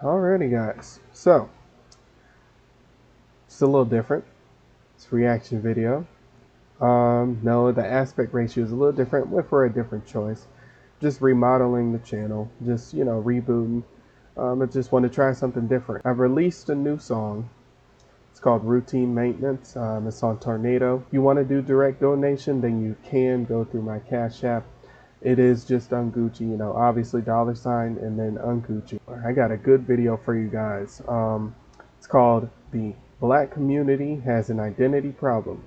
Alrighty, guys. So it's a little different. It's a reaction video. No, the aspect ratio is a little different. Went for a different choice. Just remodeling the channel. Just rebooting. I just want to try something different. I've released a new song. It's called Routine Maintenance. It's on Tornado. If you want to do direct donation, then you can go through my Cash App. It is just Ungucci, obviously $ and then Ungucci. I got a good video for you guys. It's called The Black Community Has an Identity Problem.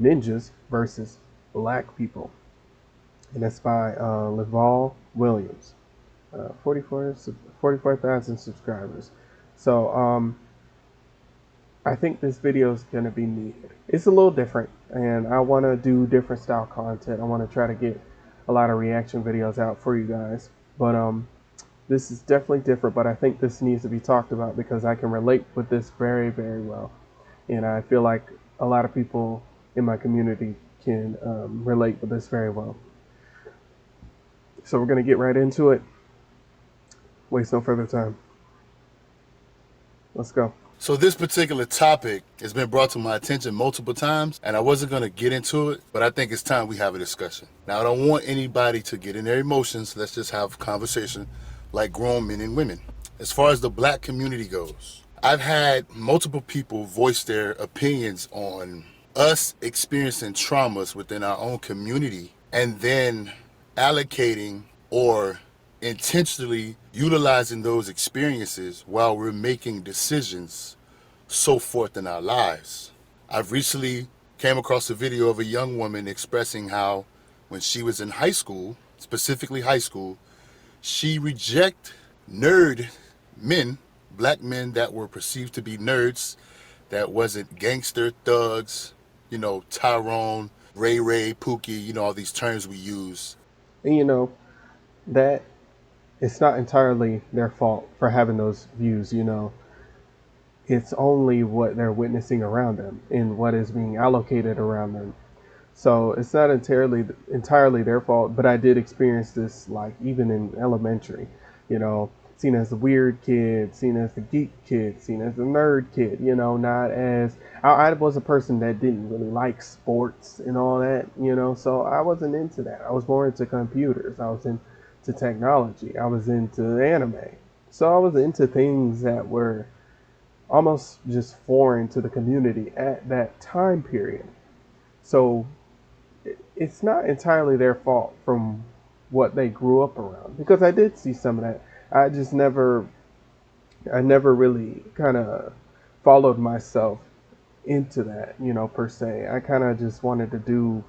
Ninjas versus Black People. And that's by Linval Williams. 44,000 subscribers. So I think this video is going to be needed. It's a little different, and I want to do different style content. I want to try to get a lot of reaction videos out for you guys. But this is definitely different, but I think this needs to be talked about because I can relate with this very, very well. And I feel like a lot of people in my community can relate with this very well. So we're going to get right into it. Waste no further time. Let's go. So this particular topic has been brought to my attention multiple times, and I wasn't going to get into it, but I think it's time we have a discussion. Now, I don't want anybody to get in their emotions. Let's just have a conversation like grown men and women. As far as the black community goes, I've had multiple people voice their opinions on us experiencing traumas within our own community and then allocating or intentionally utilizing those experiences while we're making decisions so forth in our lives. I've recently came across a video of a young woman expressing how when she was in high school, specifically high school, she rejected nerd men, black men that were perceived to be nerds, that wasn't gangster thugs, Tyrone, Ray, Pookie, all these terms we use. And that it's not entirely their fault for having those views, It's only what they're witnessing around them and what is being allocated around them. So it's not entirely their fault, but I did experience this like even in elementary, seen as the weird kid, seen as the geek kid, seen as the nerd kid, not as I was a person that didn't really like sports and all that, so I wasn't into that. I was more into computers. I was into technology. I was into anime. So I was into things that were almost just foreign to the community at that time period. So it's not entirely their fault from what they grew up around, because I did see some of that. I never really kind of followed myself into that, per se. I kind of just wanted to do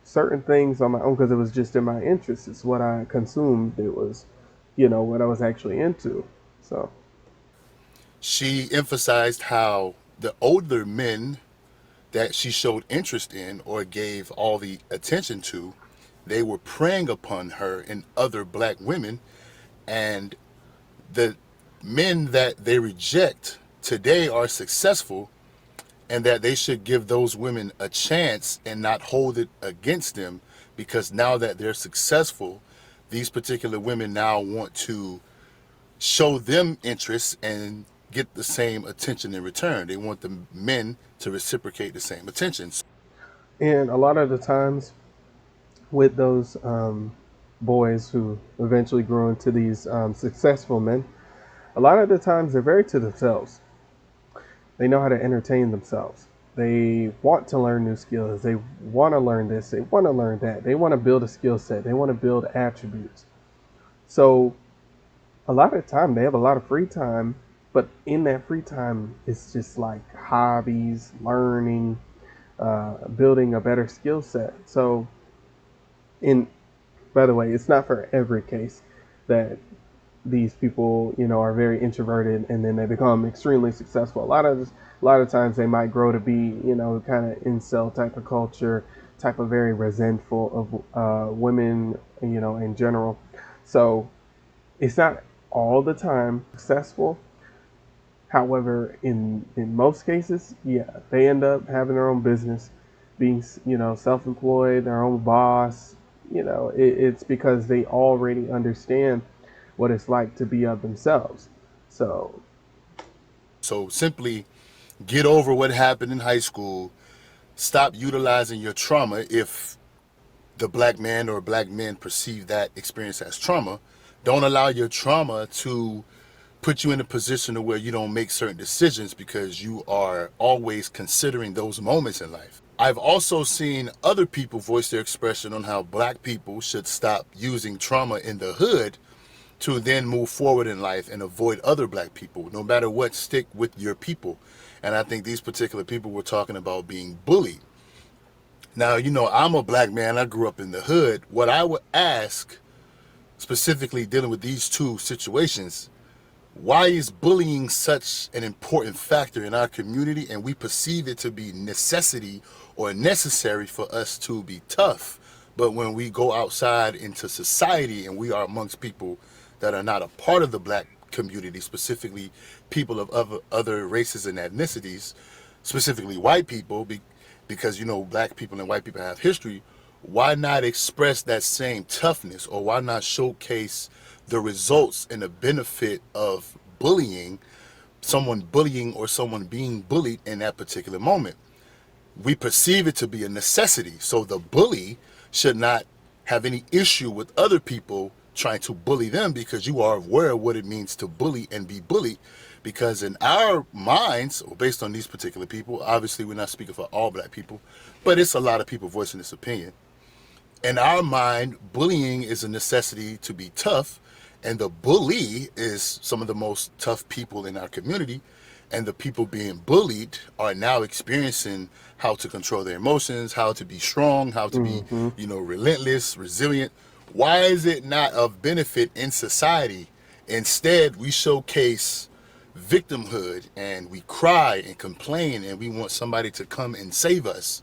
certain things on my own because it was just in my interest. It's what I consumed. It was, what I was actually into. So she emphasized how the older men that she showed interest in or gave all the attention to, they were preying upon her and other black women, and the men that they reject today are successful, and that they should give those women a chance and not hold it against them, because now that they're successful, these particular women now want to show them interest and get the same attention in return. They want the men to reciprocate the same attention. And a lot of the times with those boys who eventually grew into these successful men, a lot of the times they're very to themselves. They know how to entertain themselves. They want to learn new skills. They want to learn this. They want to learn that. They want to build a skill set. They want to build attributes. So a lot of the time they have a lot of free time, but in that free time, it's just like hobbies, learning, building a better skill set. So by the way, it's not for every case that these people, are very introverted and then they become extremely successful. A lot of times they might grow to be, kind of incel type of culture, type of very resentful of women, in general. So it's not all the time successful. However, in most cases, yeah, they end up having their own business, being, self-employed, their own boss. It's because they already understand what it's like to be of themselves. So, So simply get over what happened in high school. Stop utilizing your trauma if the black man or black men perceive that experience as trauma. Don't allow your trauma to put you in a position where you don't make certain decisions because you are always considering those moments in life. I've also seen other people voice their expression on how black people should stop using trauma in the hood to then move forward in life and avoid other black people. No matter what, stick with your people. And I think these particular people were talking about being bullied. Now, I'm a black man. I grew up in the hood. What I would ask, specifically dealing with these two situations, why is bullying such an important factor in our community and we perceive it to be necessity or necessary for us to be tough? But when we go outside into society and we are amongst people that are not a part of the black community, specifically people of other races and ethnicities, specifically white people, because black people and white people have history, why not express that same toughness, or why not showcase the results and the benefit of someone bullying or someone being bullied in that particular moment? We perceive it to be a necessity, so the bully should not have any issue with other people trying to bully them, because you are aware of what it means to bully and be bullied. Because in our minds, or based on these particular people, obviously we're not speaking for all black people, but it's a lot of people voicing this opinion. In our mind, bullying is a necessity to be tough, and the bully is some of the most tough people in our community, and the people being bullied are now experiencing how to control their emotions, how to be strong, how to be, relentless, resilient. Why is it not of benefit in society? Instead, we showcase victimhood and we cry and complain and we want somebody to come and save us.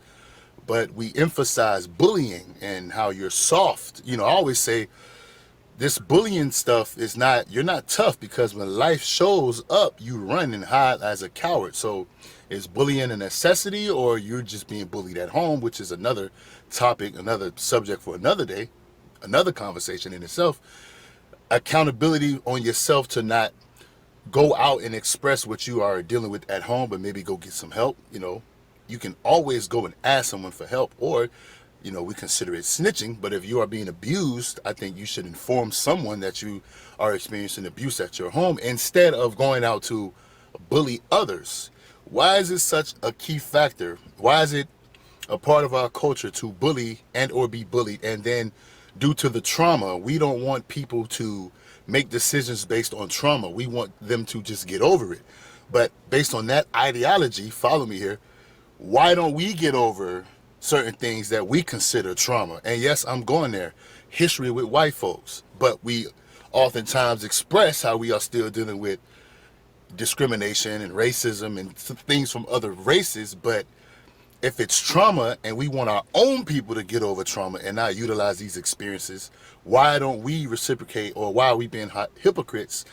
But we emphasize bullying and how you're soft. I always say this bullying stuff is you're not tough, because when life shows up, you run and hide as a coward. So is bullying a necessity, or you're just being bullied at home, which is another topic, another subject for another day, another conversation in itself. Accountability on yourself to not go out and express what you are dealing with at home, but maybe go get some help. You can always go and ask someone for help, or we consider it snitching. But if you are being abused, I think you should inform someone that you are experiencing abuse at your home, instead of going out to bully others. Why is it such a key factor? Why is it a part of our culture to bully and or be bullied? And then due to the trauma, we don't want people to make decisions based on trauma. We want them to just get over it. But based on that ideology, follow me here, why don't we get over certain things that we consider trauma? And yes, I'm going there, history with white folks, but we oftentimes express how we are still dealing with discrimination and racism and things from other races. But if it's trauma and we want our own people to get over trauma and not utilize these experiences, why don't we reciprocate, or why are we being hypocrites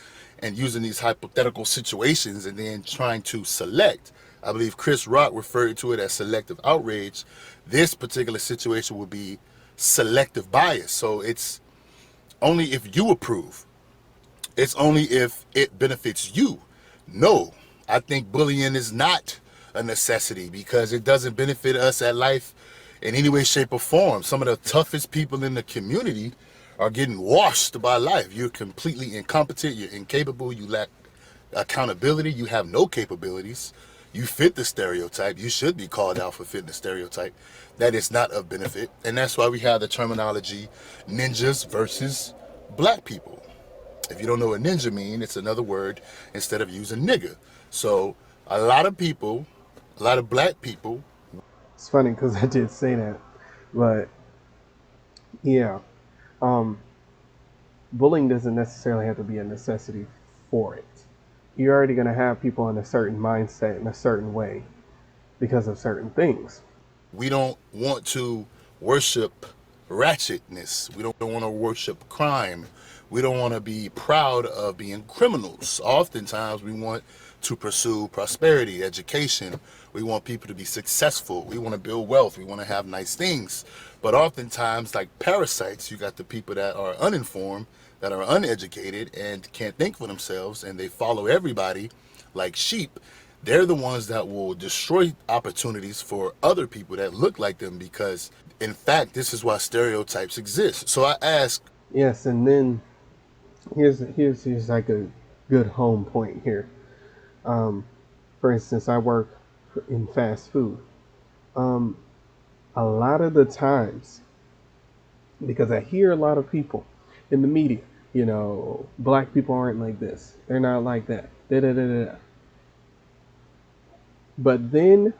and using these hypothetical situations and then trying to select? I believe Chris Rock referred to it as selective outrage. This particular situation would be selective bias. So it's only if you approve. It's only if it benefits you. No, I think bullying is not a necessity, because it doesn't benefit us at life in any way, shape, or form. Some of the toughest people in the community are getting washed by life. You're completely incompetent, you're incapable, you lack accountability, you have no capabilities, you fit the stereotype, you should be called out for fitting the stereotype. That is not of benefit. And that's why we have the terminology ninjas versus black people. If you don't know what ninja means, it's another word instead of using nigga. So a lot of people, a lot of black people. it's funny because I did say that. But yeah, bullying doesn't necessarily have to be a necessity for it. You're already going to have people in a certain mindset in a certain way because of certain things. We don't want to worship ratchetness. We don't want to worship crime. We don't want to be proud of being criminals. Oftentimes we want to pursue prosperity, education. We want people to be successful. We want to build wealth. We want to have nice things. But oftentimes, like parasites, you got the people that are uninformed that are uneducated and can't think for themselves and they follow everybody like sheep, they're the ones that will destroy opportunities for other people that look like them because, in fact, this is why stereotypes exist. So I ask, Yes, and then here's like a good home point here. Um, for instance, I work in fast food. Um, a lot of the times, because I hear a lot of people in the media, black people aren't like this, they're not like that, da da da da. But then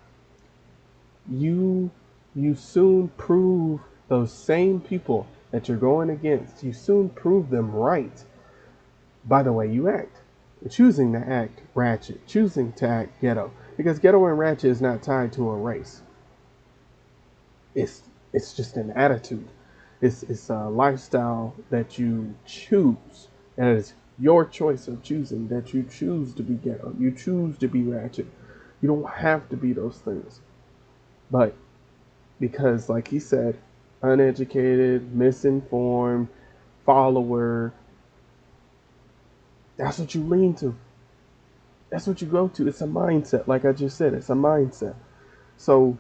you you soon prove those same people that you're going against. You soon prove them right by the way you act. Choosing to act ratchet, choosing to act ghetto, because ghetto and ratchet is not tied to a race. It's just an attitude. It's a lifestyle that you choose. And it is your choice of choosing that you choose to be ghetto. You choose to be ratchet. You don't have to be those things. But because, like he said, uneducated, misinformed, follower, that's what you lean to. That's what you go to. It's a mindset. Like I just said, it's a mindset. So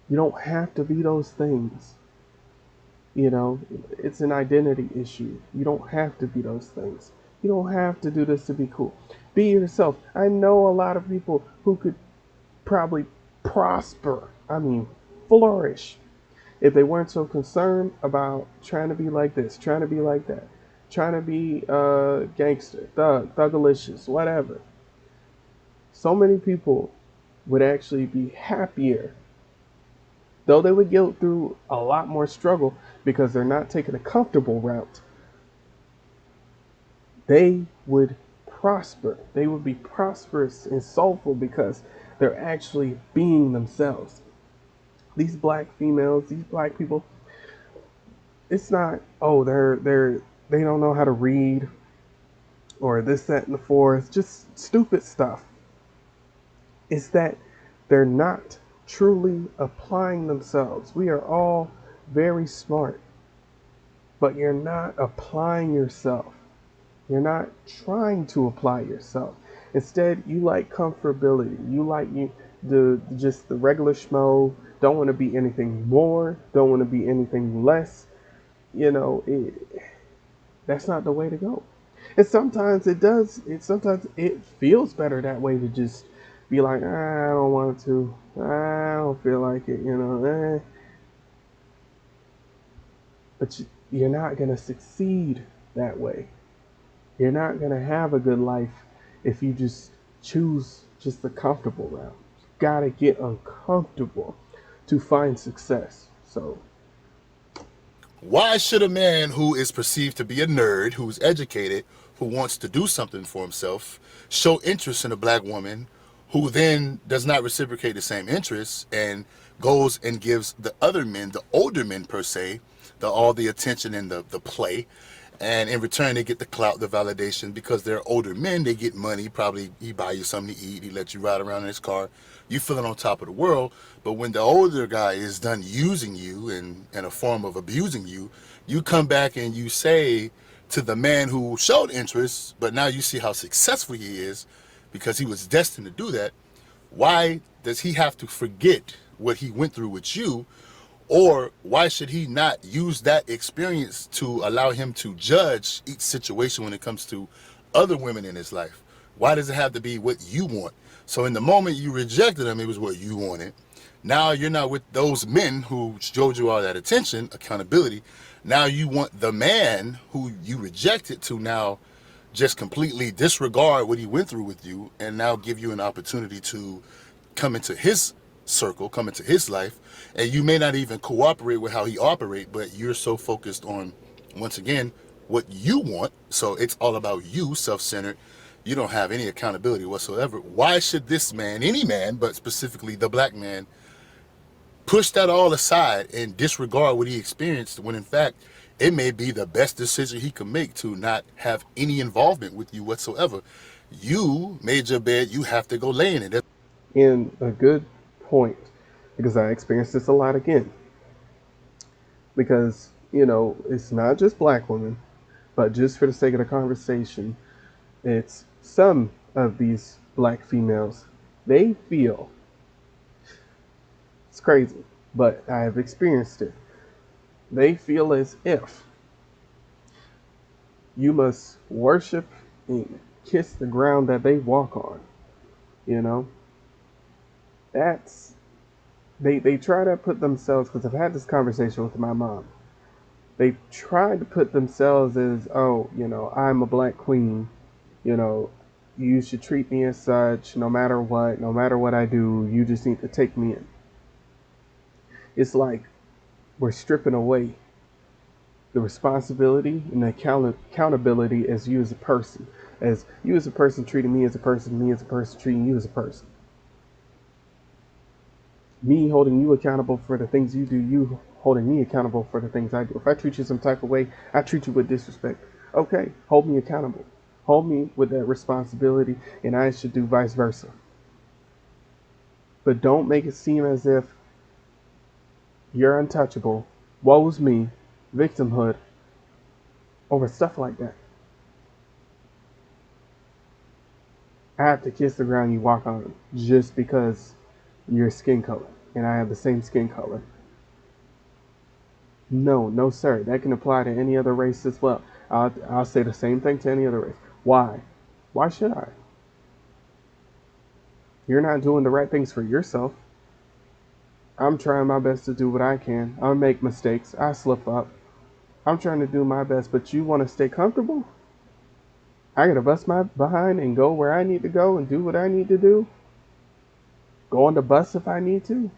you don't have to be those things. You know, it's an identity issue. You don't have to be those things. You don't have to do this to be cool. Be yourself. I know a lot of people who could probably prosper, I mean, flourish, if they weren't so concerned about trying to be like this, trying to be like that, trying to be gangster, thugalicious, whatever. So many people would actually be happier, though they would go through a lot more struggle because they're not taking a comfortable route. They would prosper. They would be prosperous and soulful because they're actually being themselves. These black females, these black people, it's not, oh, they don't know how to read or this, that, and the fourth, just stupid stuff. It's that they're not truly applying themselves. We are all very smart, but you're not applying yourself. You're not trying to apply yourself. Instead, you like comfortability. You like the just the regular schmo. Don't want to be anything more. Don't want to be anything less. You know, that's not the way to go. And sometimes it does. Sometimes it feels better that way to just be like, I don't want to. I don't feel like it. But you're not gonna succeed that way. You're not gonna have a good life if you just choose just the comfortable route. You gotta get uncomfortable to find success. So why should a man who is perceived to be a nerd, who's educated, who wants to do something for himself, show interest in a black woman who then does not reciprocate the same interests and goes and gives the other men, the older men per se, all the attention and the play, and in return they get the clout, the validation, because they're older men, they get money, probably he buy you something to eat, he let you ride around in his car, you feeling on top of the world. But when the older guy is done using you in a form of abusing you, you come back and you say to the man who showed interest, but now you see how successful he is because he was destined to do that, why does he have to forget what he went through with you? Or why should he not use that experience to allow him to judge each situation when it comes to other women in his life? Why does it have to be what you want? So in the moment you rejected him, it was what you wanted. Now you're not with those men who showed you all that attention, accountability. Now you want the man who you rejected to now just completely disregard what he went through with you and now give you an opportunity to come into his circle, come into his life, and you may not even cooperate with how he operates, but you're so focused on, once again, what you want. So it's all about you, self-centered. You don't have any accountability whatsoever. Why should this man, any man, but specifically the black man, push that all aside and disregard what he experienced when in fact it may be the best decision he could make to not have any involvement with you whatsoever? You made your bed, you have to go lay in it. in a good point, because I experienced this a lot again. Because it's not just black women, but just for the sake of the conversation, it's some of these black females. They feel it's crazy, but I have experienced it. They feel as if you must worship and kiss the ground that they walk on. You know, that's they try to put themselves, because I've had this conversation with my mom. They try to put themselves as, oh, I'm a black queen. You know, you should treat me as such, no matter what I do. You just need to take me in. It's like we're stripping away the responsibility and the accountability as you as a person, as you as a person treating me as a person, me as a person treating you as a person, me holding you accountable for the things you do, you holding me accountable for the things I do. If I treat you some type of way, I treat you with disrespect. Okay, hold me accountable. Hold me with that responsibility, and I should do vice versa. But don't make it seem as if you're untouchable, woe's me, victimhood, over stuff like that. I have to kiss the ground you walk on just because your skin color and I have the same skin color. No, no, sir. That can apply to any other race as well. I'll say the same thing to any other race. Why? Why should I? You're not doing the right things for yourself. I'm trying my best to do what I can. I make mistakes. I slip up. I'm trying to do my best, but you want to stay comfortable? I gotta bust my behind and go where I need to go and do what I need to do. Go on the bus if I need to.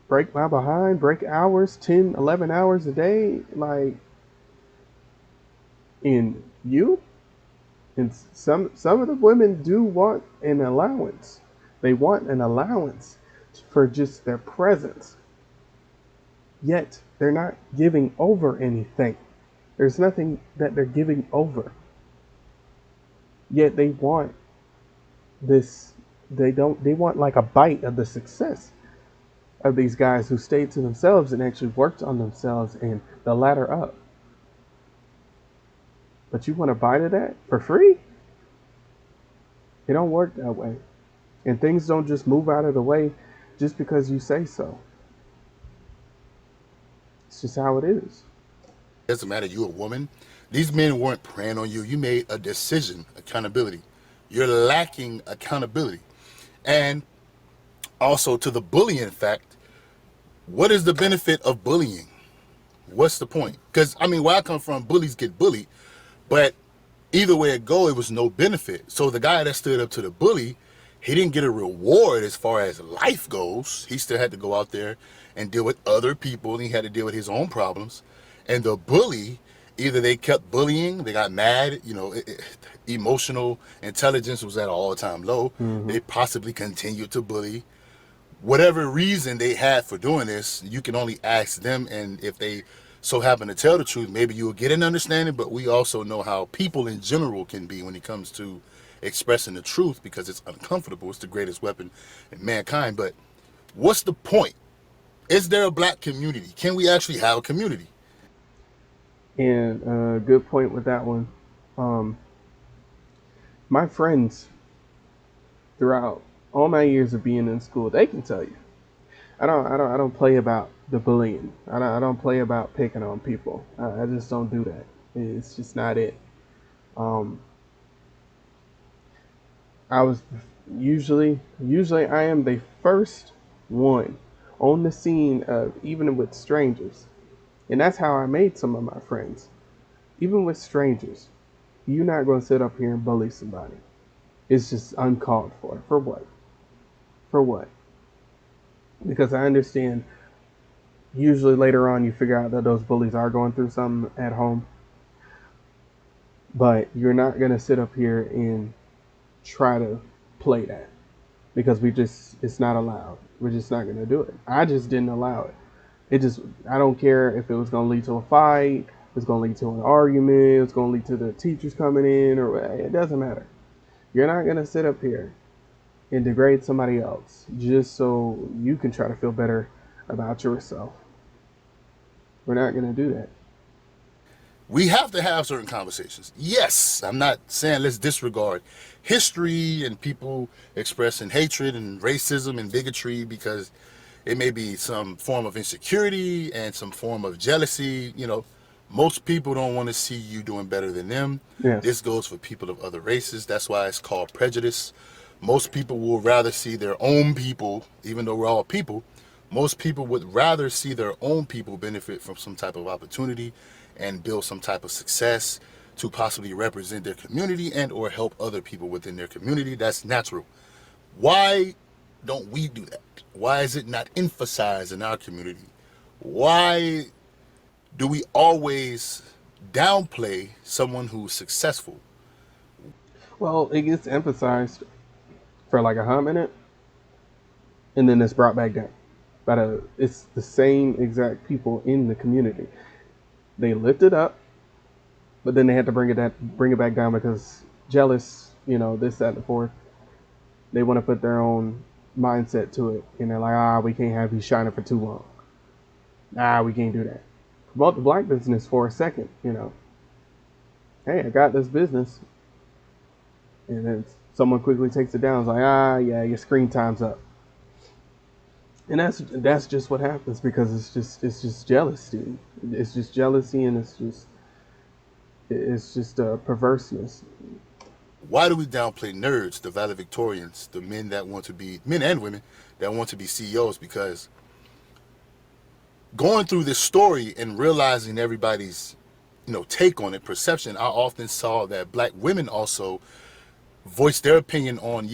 Break my behind, break hours, 10, 11 hours a day. Like, in you? And some of the women do want an allowance. They want an allowance for just their presence. Yet they're not giving over anything. There's nothing that they're giving over. Yet they want this they want like a bite of the success of these guys who stayed to themselves and actually worked on themselves and the ladder up. But you want a bite of that for free? It don't work that way. And things don't just move out of the way just because you say so. It's just how it is. It doesn't matter, you a woman. These men weren't preying on you. You made a decision, accountability. You're lacking accountability. And also to the bullying fact, what is the benefit of bullying? What's the point? Because, I mean, where I come from, bullies get bullied. But either way it go, it was no benefit. So the guy that stood up to the bully, he didn't get a reward as far as life goes. He still had to go out there and deal with other people, and he had to deal with his own problems. And the bully, either they kept bullying, they got mad, emotional intelligence was at an all-time low. Mm-hmm. They possibly continued to bully. Whatever reason they had for doing this, you can only ask them, and if they so happen to tell the truth, maybe you will get an understanding. But we also know how people in general can be when it comes to expressing the truth, because it's uncomfortable. It's the greatest weapon in mankind. But what's the point? Is there a black community? Can we actually have a community? And good point with that one. Um, my friends throughout all my years of being in school, they can tell you. I don't play about the bullying. I don't play about picking on people. I just don't do that. It's just not it. Um, I was usually I am the first one on the scene of even with strangers, and that's how I made some of my friends. Even with strangers, you're not going to sit up here and bully somebody. It's just uncalled for. For what? For what? Because I understand usually later on you figure out that those bullies are going through something at home, but you're not going to sit up here and try to play that because it's not allowed. We're just not going to do it. I just didn't allow it. I don't care if it was going to lead to a fight, it's going to lead to an argument, it's going to lead to the teachers coming in, or it doesn't matter. You're not going to sit up here and degrade somebody else just so you can try to feel better about yourself. We're not going to do that. We have to have certain conversations. Yes, I'm not saying let's disregard history and people expressing hatred and racism and bigotry because it may be some form of insecurity and some form of jealousy. Most people don't want to see you doing better than them. Yes. This goes for people of other races. That's why it's called prejudice. Most people will rather see their own people, even though we're all people, most people would rather see their own people benefit from some type of opportunity and build some type of success to possibly represent their community and or help other people within their community. That's natural. Why don't we do that? Why is it not emphasized in our community? Why do we always downplay someone who's successful? Well, it gets emphasized for like a hot minute, and then it's brought back down. But it's the same exact people in the community. They lift it up, but then they had to bring it back down because jealous, this, that, and the fourth. They want to put their own mindset to it, and they're like, we can't have you shining for too long. We can't do that. Promote the black business for a second, Hey, I got this business, and then someone quickly takes it down. It's like, yeah, your screen time's up. And that's just what happens because it's just jealousy. It's just jealousy, and it's just a perverseness. Why do we downplay nerds, the valedictorians, the men and women that want to be CEOs? Because going through this story and realizing everybody's, take on it, perception, I often saw that black women also voiced their opinion on,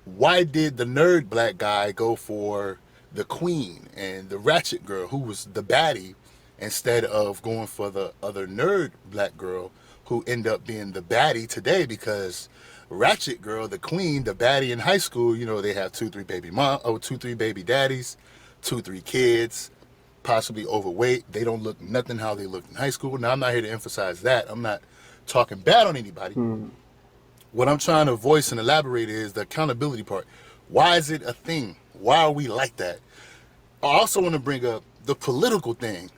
why did the nerd black guy go for the queen and the ratchet girl who was the baddie instead of going for the other nerd black girl who ended up being the baddie today? Because ratchet girl, the queen, the baddie in high school, they have 2-3 baby daddies, 2-3 kids, possibly overweight. They don't look nothing how they looked in high school. Now, I'm not here to emphasize that. I'm not talking bad on anybody. What I'm trying to voice and elaborate is the accountability part. Why is it a thing? Why are we like that? I also want to bring up the political thing.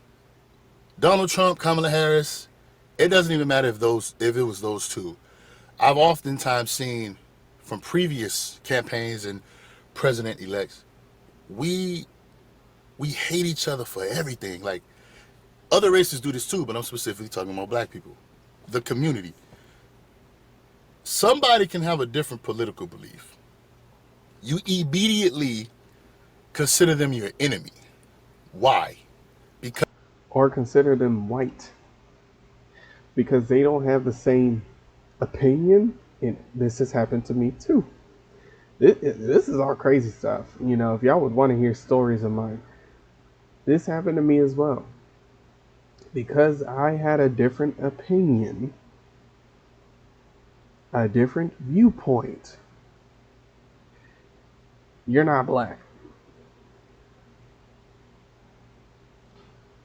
Donald Trump, Kamala Harris, it doesn't even matter if it was those two. I've oftentimes seen from previous campaigns and president-elects, we hate each other for everything. Like, other races do this too, but I'm specifically talking about black people. The community. Somebody can have a different political belief. You immediately consider them your enemy. Why? Because Or consider them white because they don't have the same opinion. And this has happened to me too. This is all crazy stuff. If y'all would want to hear stories of mine, this happened to me as well. Because I had a different opinion, a different viewpoint. You're not black.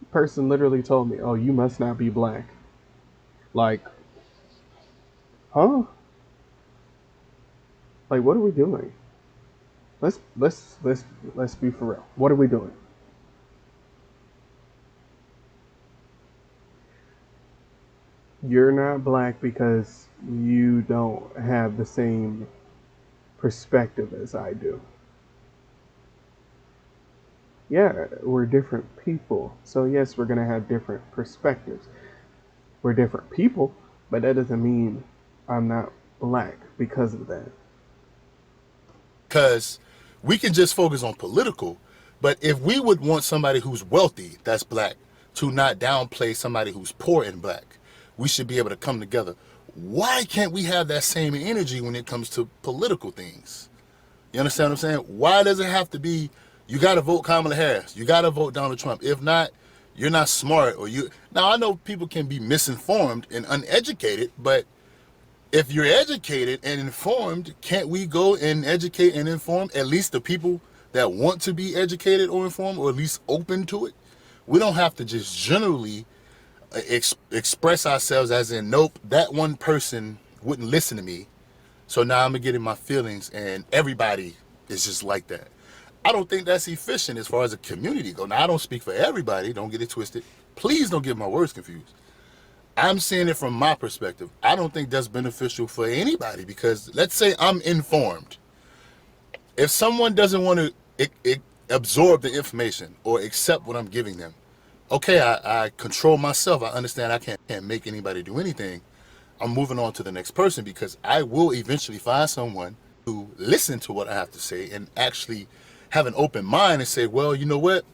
The person literally told me, "Oh, you must not be black." Like, huh? Like, what are we doing? Let's be for real. What are we doing? You're not black because you don't have the same perspective as I do. Yeah, we're different people. So yes, we're gonna have different perspectives. We're different people, but that doesn't mean I'm not black because of that. we can just focus on political, but if we would want somebody who's wealthy that's black to not downplay somebody who's poor and black, we should be able to come together. Why can't we have that same energy when it comes to political things? You understand what I'm saying? Why does it have to be, you got to vote Kamala Harris, you got to vote Donald Trump? If not, you're not smart. Now, I know people can be misinformed and uneducated, but if you're educated and informed, can't we go and educate and inform at least the people that want to be educated or informed, or at least open to it? We don't have to just generally express ourselves as in, nope, that one person wouldn't listen to me, so now I'm gonna get in my feelings and everybody is just like that. I don't think that's efficient as far as a community go. Now, I don't speak for everybody, don't get it twisted. Please don't get my words confused. I'm saying it from my perspective. I don't think that's beneficial for anybody because let's say I'm informed. If someone doesn't want to absorb the information or accept what I'm giving them, okay, I control myself. I understand I can't make anybody do anything. I'm moving on to the next person because I will eventually find someone to listen to what I have to say and actually have an open mind and say, well, you know what?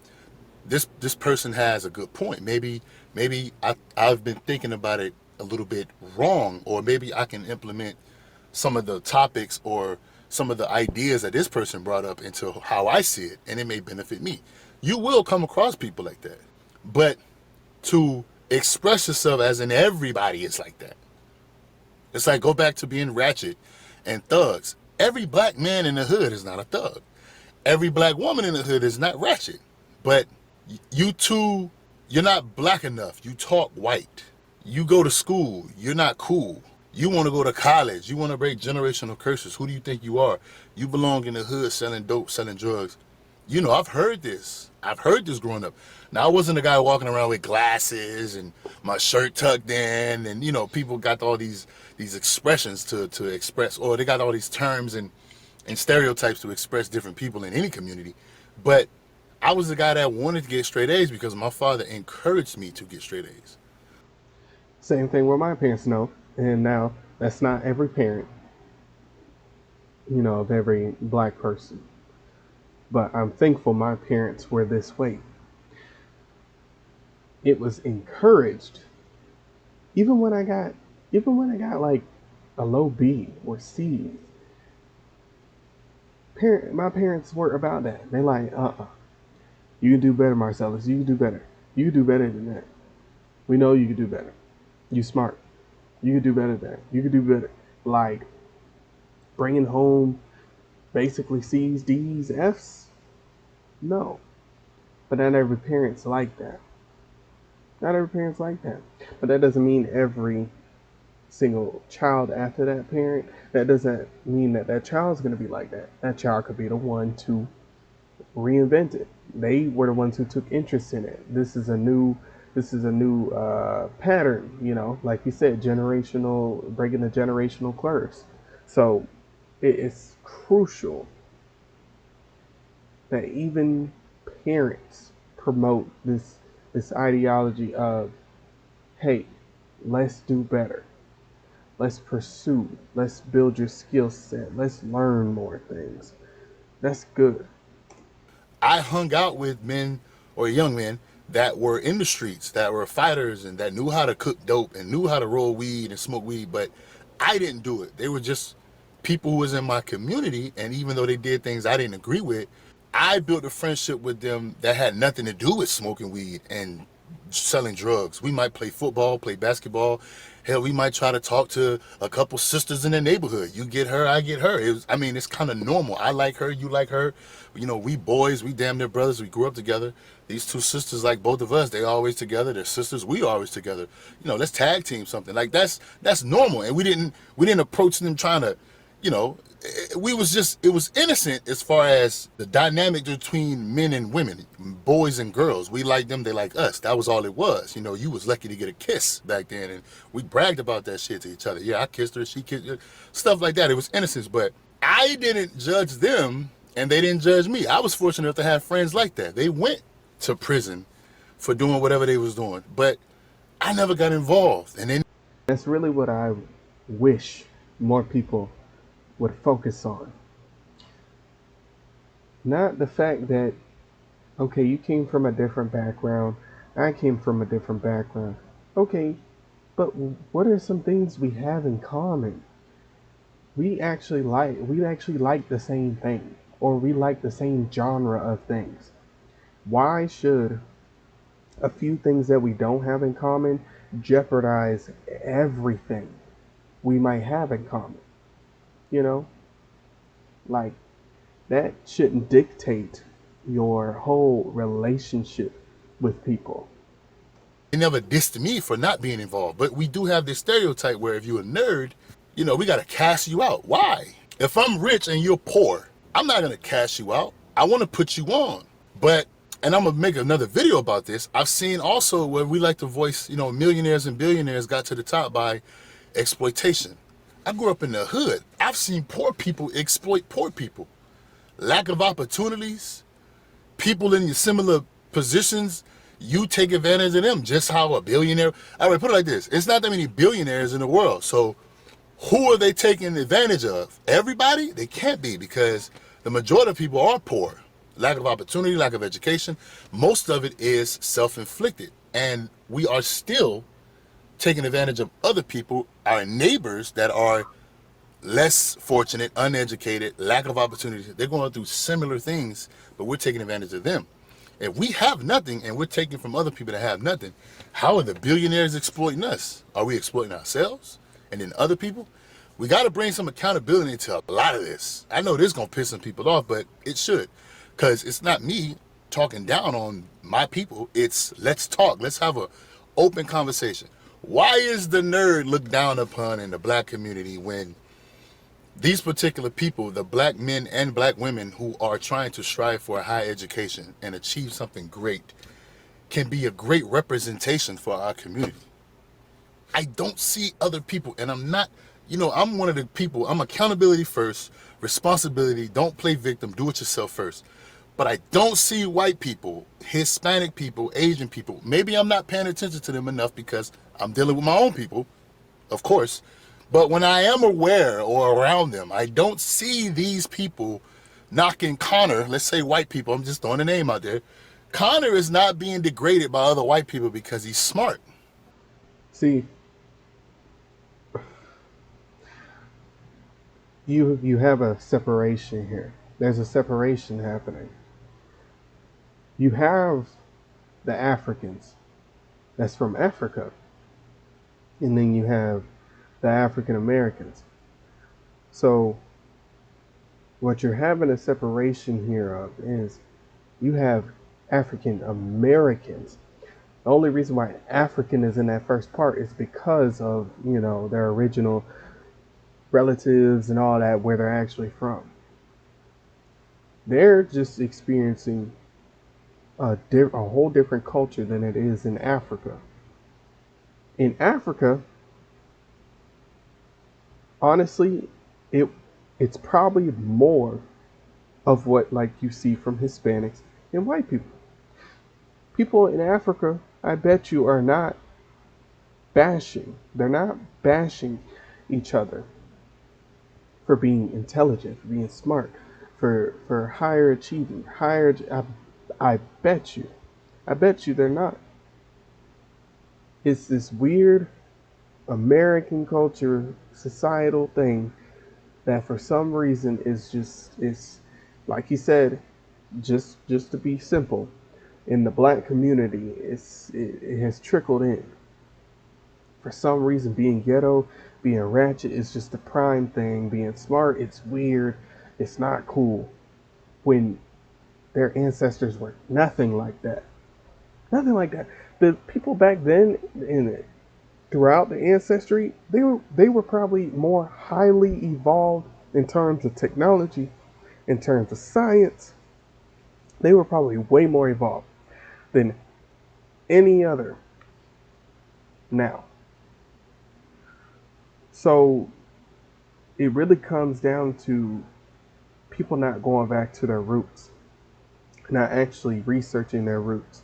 This person has a good point. Maybe I've been thinking about it a little bit wrong, or maybe I can implement some of the topics or some of the ideas that this person brought up into how I see it, and it may benefit me. You will come across people like that, but to express yourself as in everybody is like that. It's like go back to being ratchet and thugs. Every black man in the hood is not a thug. Every black woman in the hood is not ratchet. But you two, you're not black enough. You talk white. You go to school. You're not cool. You want to go to college. You want to break generational curses. Who do you think you are? You belong in the hood selling dope, selling drugs. You know, I've heard this. I've heard this growing up. Now, I wasn't a guy walking around with glasses and my shirt tucked in, and you know, people got all these expressions to express, or they got all these terms and stereotypes to express different people in any community. But I was the guy that wanted to get straight A's because my father encouraged me to get straight A's. Same thing with my parents know. And now that's not every parent, of every black person. But I'm thankful my parents were this way. It was encouraged. Even when I got like a low B or C, my parents were about that. They like, you can do better, Marcellus. You can do better. You can do better than that. We know you can do better. You smart. You can do better than that. You can do better. Like bringing home basically C's, D's, F's. No, but not every parent's like that. Not every parent's like that. But that doesn't mean every single child after that parent. That doesn't mean that child's going to be like that. That child could be the one to reinvent it. They were the ones who took interest in it. This is a new pattern, like you said, generational, breaking the generational curse. So it is crucial that even parents promote this ideology of, hey, let's do better. Let's pursue. Let's build your skill set. Let's learn more things. That's good. I hung out with men or young men that were in the streets, that were fighters and that knew how to cook dope and knew how to roll weed and smoke weed, but I didn't do it. They were just people who was in my community, and even though they did things I didn't agree with, I built a friendship with them that had nothing to do with smoking weed and selling drugs. We might play football, play basketball. Hell, we might try to talk to a couple sisters in the neighborhood. You get her, I get her. It's kind of normal. I like her, you like her. We boys, we damn near brothers. We grew up together. These two sisters, like both of us, they always together. They're sisters, we always together. Let's tag team something. Like that's normal. And we didn't approach them trying to, it was innocent as far as the dynamic between men and women, boys and girls. We like them, they like us. That was all it was. You was lucky to get a kiss back then, and we bragged about that shit to each other. Yeah, I kissed her, she kissed her, stuff like that. It was innocence, but I didn't judge them, and they didn't judge me. I was fortunate enough to have friends like that. They went to prison for doing whatever they was doing, but I never got involved. And then that's really what I wish more people would focus on. Not the fact that, okay, you came from a different background, I came from a different background. Okay, but what are some things we have in common? We actually like the same thing, or we like the same genre of things. Why should a few things that we don't have in common jeopardize everything we might have in common? Like, that shouldn't dictate your whole relationship with people. they never dissed me for not being involved. But we do have this stereotype where if you're a nerd, we got to cast you out. Why? If I'm rich and you're poor, I'm not going to cast you out. I want to put you on. But And I'm gonna make another video about this. I've seen also where we like to voice, millionaires and billionaires got to the top by exploitation. I grew up in the hood. I've seen poor people exploit poor people. Lack of opportunities, people in similar positions, you take advantage of them. Just how a billionaire. All right, put it like this: it's not that many billionaires in the world. So who are they taking advantage of? Everybody? They can't be, because the majority of people are poor. Lack of opportunity, lack of education. Most of it is self-inflicted. And we are still taking advantage of other people, our neighbors that are less fortunate, uneducated, lack of opportunity. They're going through similar things, but we're taking advantage of them. If we have nothing and we're taking from other people that have nothing, how are the billionaires exploiting us? Are we exploiting ourselves and then other people? We got to bring some accountability to a lot of this. I know this is going to piss some people off, but it should. Because it's not me talking down on my people. It's let's talk. Let's have a open conversation. Why is the nerd looked down upon in the black community when these particular people, the black men and black women who are trying to strive for a high education and achieve something great, can be a great representation for our community? I don't see other people, and I'm not, I'm one of the people, I'm accountability first, responsibility, don't play victim, do it yourself first. But I don't see white people, Hispanic people, Asian people. Maybe I'm not paying attention to them enough because I'm dealing with my own people, of course. But when I am aware or around them, I don't see these people knocking Connor. Let's say white people, I'm just throwing a name out there. Connor is not being degraded by other white people because he's smart. See, you have a separation here. There's a separation happening. You have the Africans that's from Africa, and then you have the African Americans. So what you're having a separation here of is you have African Americans. The only reason why African is in that first part is because of, their original relatives and all that, where they're actually from. They're just experiencing a whole different culture than it is in Africa. In Africa, honestly, it's probably more of what like you see from Hispanics and white people. People in Africa, I bet you, are not bashing. They're not bashing each other for being intelligent, for being smart, for higher achieving, higher. I bet you. I bet you they're not. It's this weird American culture, societal thing that for some reason is like he said, just to be simple, in the black community, it has trickled in. For some reason, being ghetto, being ratchet is just the prime thing. Being smart, it's weird. It's not cool. When their ancestors were nothing like that. Nothing like that. The people back then, throughout the ancestry, they were probably more highly evolved in terms of technology, in terms of science. They were probably way more evolved than any other now. So it really comes down to people not going back to their roots, not actually researching their roots,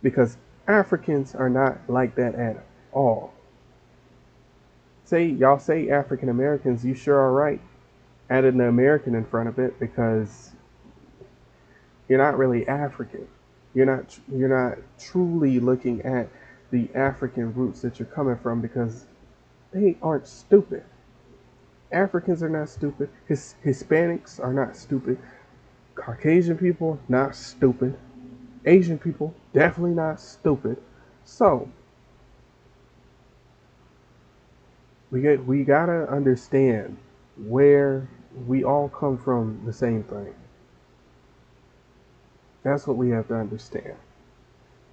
because Africans are not like that at all. Y'all say African Americans, you sure are right. Added an American in front of it because you're not really African. You're not truly looking at the African roots that you're coming from, because they aren't stupid. Africans are not stupid. Hispanics are not stupid. Caucasian people, not stupid. Asian people, definitely not stupid. So we gotta understand where we all come from the same thing. That's what we have to understand.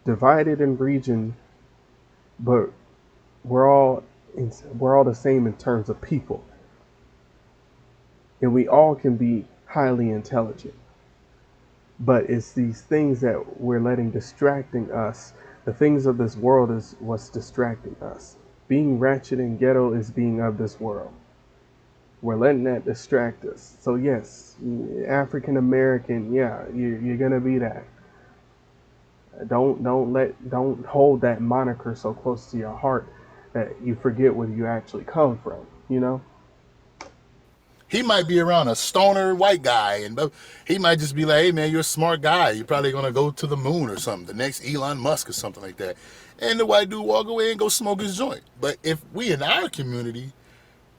Divided in region, but we're all the same in terms of people, and we all can be highly intelligent. But it's these things that we're letting distracting us. The things of this world is what's distracting us. Being ratchet and ghetto is being of this world. We're letting that distract us. So yes, African American, yeah, you're gonna be that. Don't hold that moniker so close to your heart that you forget where you actually come from. You know. He might be around a stoner white guy, and he might just be like, "Hey man, you're a smart guy. You're probably gonna go to the moon or something, the next Elon Musk or something like that." And the white dude walk away and go smoke his joint. But if we in our community,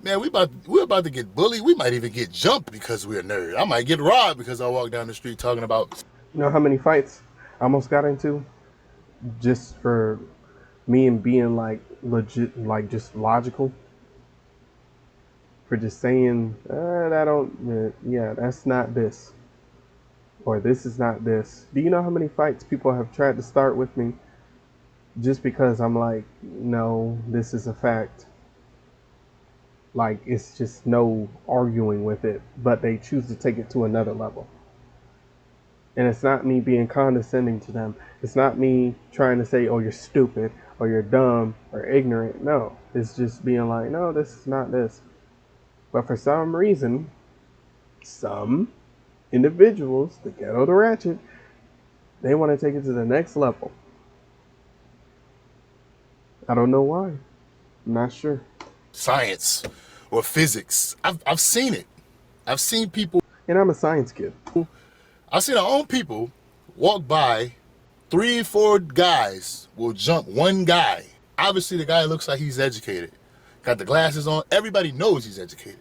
man, we're about to get bullied. We might even get jumped because we're a nerd. I might get robbed because I walk down the street talking about. You know how many fights I almost got into just for me and being like legit, like just logical, for just saying that don't, yeah, that's not this, or this is not this. Do you know how many fights people have tried to start with me just because I'm like, no, this is a fact. Like it's just no arguing with it, but they choose to take it to another level. And it's not me being condescending to them. It's not me trying to say, oh, you're stupid or you're dumb or ignorant. No, it's just being like, no, this is not this. But for some reason, some individuals, the ghetto, the ratchet, they want to take it to the next level. I don't know why. I'm not sure. Science or physics. I've seen it. I've seen people. And I'm a science kid. I've seen our own people walk by. 3, 4 guys will jump one guy. Obviously, the guy looks like he's educated. Got the glasses on. Everybody knows he's educated.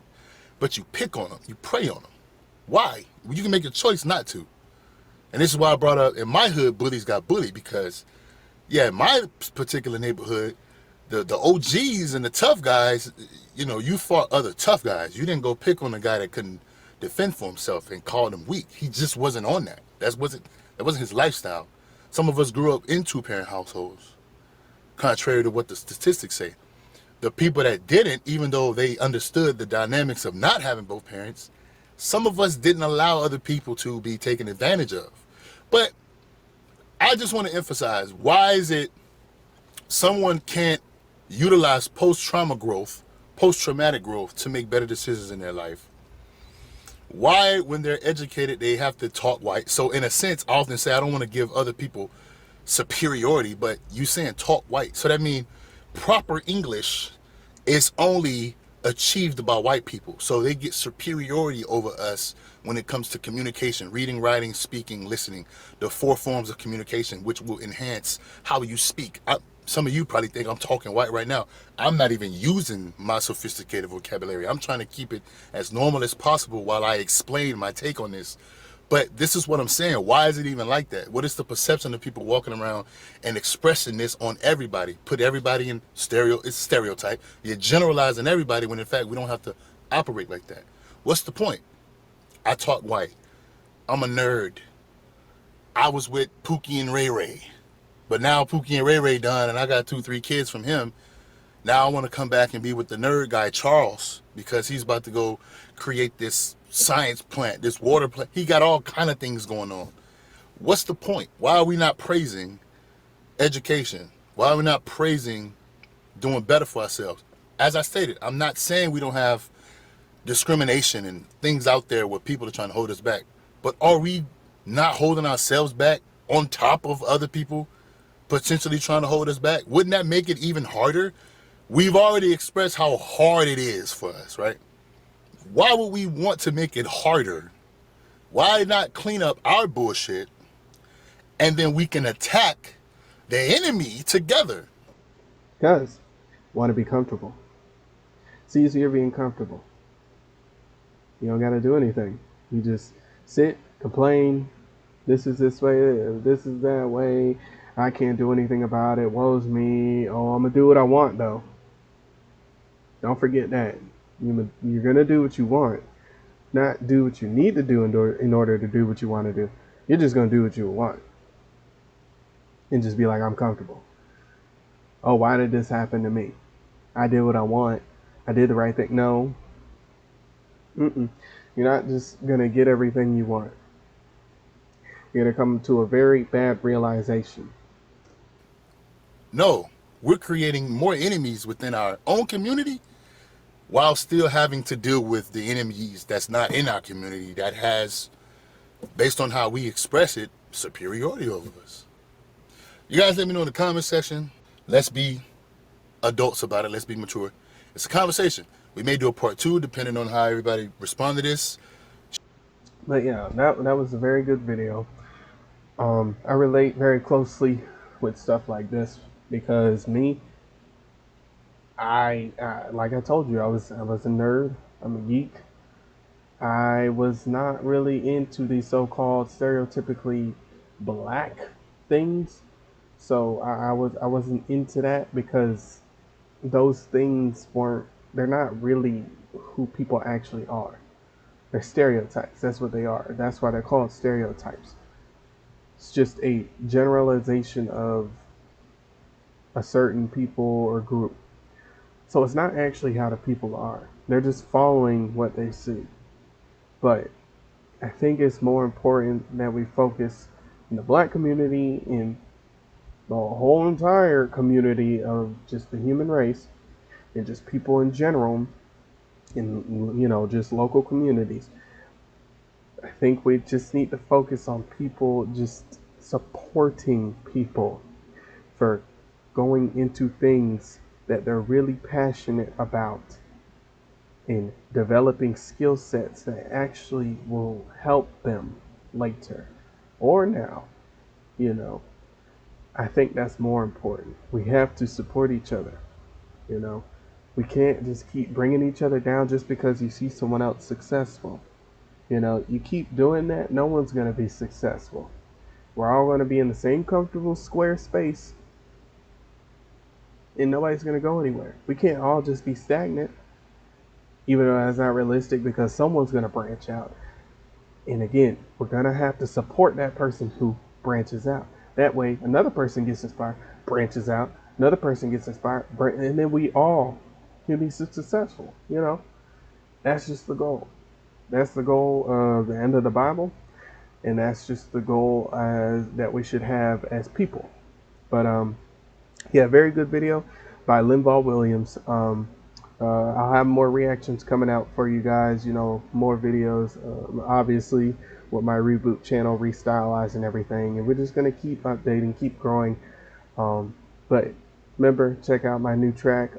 But you pick on him. You prey on him. Why? You can make a choice not to. And this is why I brought up, in my hood, bullies got bullied because, yeah, in my particular neighborhood, the OGs and the tough guys, you fought other tough guys. You didn't go pick on a guy that couldn't defend for himself and call him weak. He just wasn't on that. That wasn't his lifestyle. Some of us grew up in 2-parent households, contrary to what the statistics say. The people that didn't, even though they understood the dynamics of not having both parents, some of us didn't allow other people to be taken advantage of. But I just want to emphasize, why is it someone can't utilize post-traumatic growth to make better decisions in their life? Why, when they're educated, they have to talk white? So in a sense, I often say I don't want to give other people superiority, but you saying talk white. So that means proper English is only achieved by white people. So they get superiority over us when it comes to communication, reading, writing, speaking, listening, the 4 forms of communication, which will enhance how you speak. Some of you probably think I'm talking white right now. I'm not even using my sophisticated vocabulary. I'm trying to keep it as normal as possible while I explain my take on this. But this is what I'm saying. Why is it even like that? What is the perception of people walking around and expressing this on everybody? Put everybody in it's stereotype. You're generalizing everybody when in fact we don't have to operate like that. What's the point? I talk white. I'm a nerd. I was with Pookie and Ray Ray. But now Pookie and Ray Ray done and I got 2-3 kids from him. Now I want to come back and be with the nerd guy, Charles, because he's about to go create this science plant, this water plant. He got all kind of things going on. What's the point? Why are we not praising education? Why are we not praising doing better for ourselves? As I stated, I'm not saying we don't have discrimination and things out there where people are trying to hold us back. But are we not holding ourselves back on top of other people potentially trying to hold us back? Wouldn't that make it even harder? We've already expressed how hard it is for us, right? Why would we want to make it harder? Why not clean up our bullshit and then we can attack the enemy together? Because want to be comfortable. It's easier being comfortable. You don't got to do anything. You just sit, complain. This is this way. This is that way. I can't do anything about it. Woe's me. Oh, I'm going to do what I want, though. Don't forget that. You're going to do what you want, not do what you need to do in order to do what you want to do. You're just going to do what you want. And just be like, I'm comfortable. Oh, why did this happen to me? I did what I want. I did the right thing. No. You're not just going to get everything you want. You're gonna come to a very bad realization. No, we're creating more enemies within our own community while still having to deal with the enemies that's not in our community that has, based on how we express it, superiority over us. You guys let me know in the comment section. Let's be adults about it. Let's be mature. It's a conversation. We may do a part two depending on how everybody respond to this. But yeah, that was a very good video. I relate very closely with stuff like this because me, I like I told you, I was a nerd. I'm a geek. I was not really into the so-called stereotypically black things, so I wasn't into that because those things weren't. They're not really who people actually are. They're stereotypes. That's what they are. That's why they're called stereotypes. It's just a generalization of a certain people or group. So it's not actually how the people are. They're just following what they see. But I think it's more important that we focus in the black community, in the whole entire community of just the human race, and just people in general, in just local communities. I think we just need to focus on people just supporting people for going into things that they're really passionate about and developing skill sets that actually will help them later or now, you know. I think that's more important. We have to support each other, you know. We can't just keep bringing each other down just because you see someone else successful. You know, you keep doing that, no one's going to be successful. We're all going to be in the same comfortable square space and nobody's going to go anywhere. We can't all just be stagnant, even though that's not realistic because someone's going to branch out. And again, we're going to have to support that person who branches out. That way, another person gets inspired, branches out, another person gets inspired, and then we all can be successful. You know, that's just the goal. That's the goal of the end of the Bible, and that's just the goal that we should have as people. But yeah, very good video by Linval Williams. I'll have more reactions coming out for you guys. You know, more videos, obviously, with my reboot channel, restylizing everything, and we're just gonna keep updating, keep growing. But remember, check out my new track,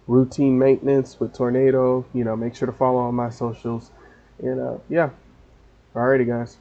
Routine Maintenance with Tornado. You know, make sure to follow on my socials, and yeah, alrighty, guys.